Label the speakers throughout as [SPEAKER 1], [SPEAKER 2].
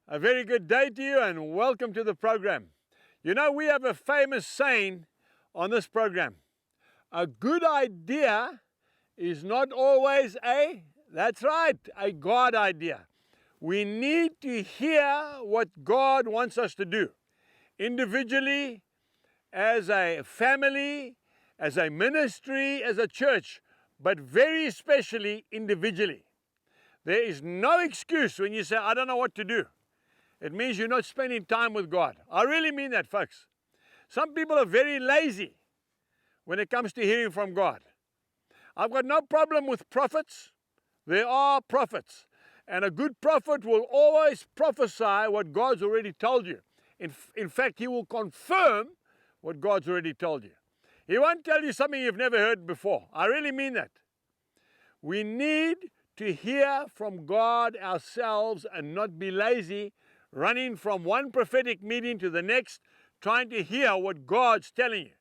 [SPEAKER 1] A very good day to you and welcome to the program. You know, we have a famous saying on this program. A good idea is not always that's right, a God idea. We need to hear what God wants us to do. Individually, as a family, as a ministry, as a church, but very especially individually. There is no excuse when you say, I don't know what to do. It means you're not spending time with God. I really mean that, folks. Some people are very lazy when it comes to hearing from God. I've got no problem with prophets. There are prophets. And a good prophet will always prophesy what God's already told you. In fact, he will confirm what God's already told you. He won't tell you something you've never heard before. I really mean that. We need to hear from God ourselves and not be lazy, running from one prophetic meeting to the next, trying to hear what God's telling you.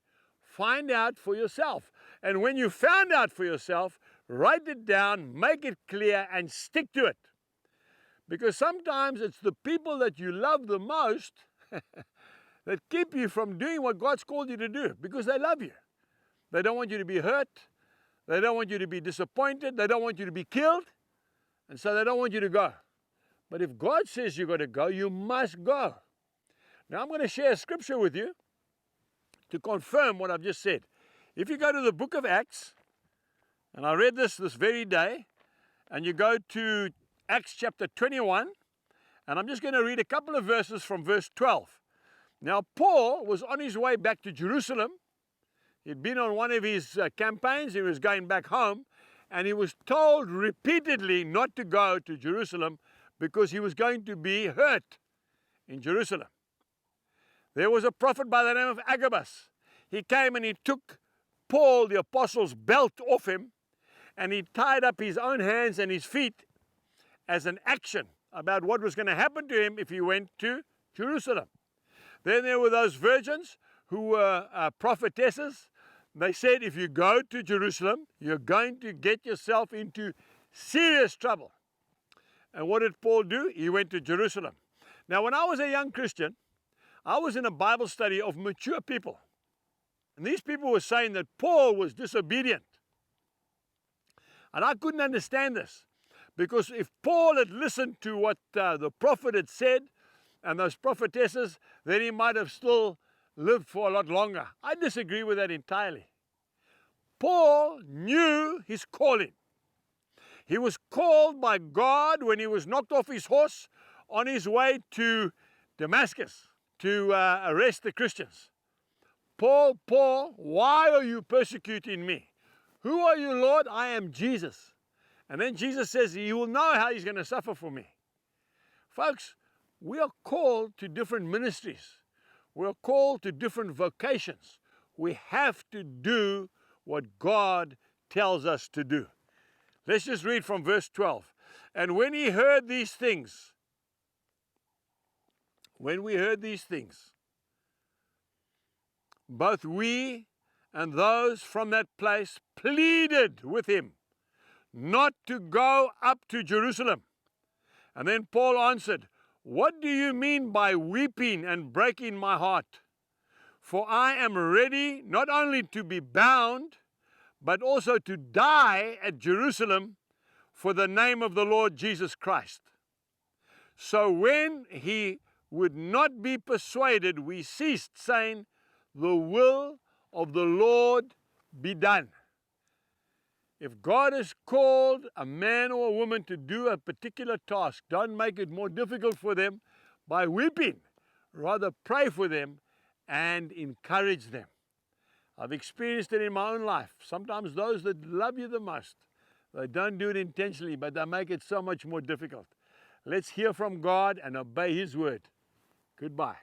[SPEAKER 1] Find out for yourself. And when you found out for yourself, write it down, make it clear, and stick to it. Because sometimes it's the people that you love the most that keep you from doing what God's called you to do, because they love you. They don't want you to be hurt. They don't want you to be disappointed. They don't want you to be killed. And so they don't want you to go. But if God says you've got to go, you must go. Now I'm going to share a scripture with you to confirm what I've just said. If you go to the book of Acts, and I read this very day, and you go to Acts chapter 21, and I'm just going to read a couple of verses from verse 12. Now Paul was on his way back to Jerusalem. He'd been on one of his campaigns. He was going back home, and he was told repeatedly not to go to Jerusalem because he was going to be hurt in Jerusalem. There was a prophet by the name of Agabus. He came and he took Paul, the apostle's belt, off him, and he tied up his own hands and his feet as an action about what was going to happen to him if he went to Jerusalem. Then there were those virgins who were prophetesses. They said, if you go to Jerusalem, you're going to get yourself into serious trouble. And what did Paul do? He went to Jerusalem. Now, when I was a young Christian, I was in a Bible study of mature people. And these people were saying that Paul was disobedient. And I couldn't understand this. Because if Paul had listened to what the prophet had said, and those prophetesses, then he might have still lived for a lot longer. I disagree with that entirely. Paul knew his calling. He was called by God when he was knocked off his horse on his way to Damascus to arrest the Christians. Paul, why are you persecuting me? Who are you, Lord? I am Jesus. And then Jesus says, he will know how he's going to suffer for me. Folks, we are called to different ministries. We are called to different vocations. We have to do what God tells us to do. Let's just read from verse 12. And when we heard these things, both we and those from that place pleaded with him not to go up to Jerusalem. And then Paul answered, what do you mean by weeping and breaking my heart? For I am ready not only to be bound, but also to die at Jerusalem for the name of the Lord Jesus Christ. So when he would not be persuaded, we ceased, saying, the will of the Lord be done. If God has called a man or a woman to do a particular task, don't make it more difficult for them by weeping. Rather pray for them and encourage them. I've experienced it in my own life. Sometimes those that love you the most, they don't do it intentionally, but they make it so much more difficult. Let's hear from God and obey his word. Goodbye.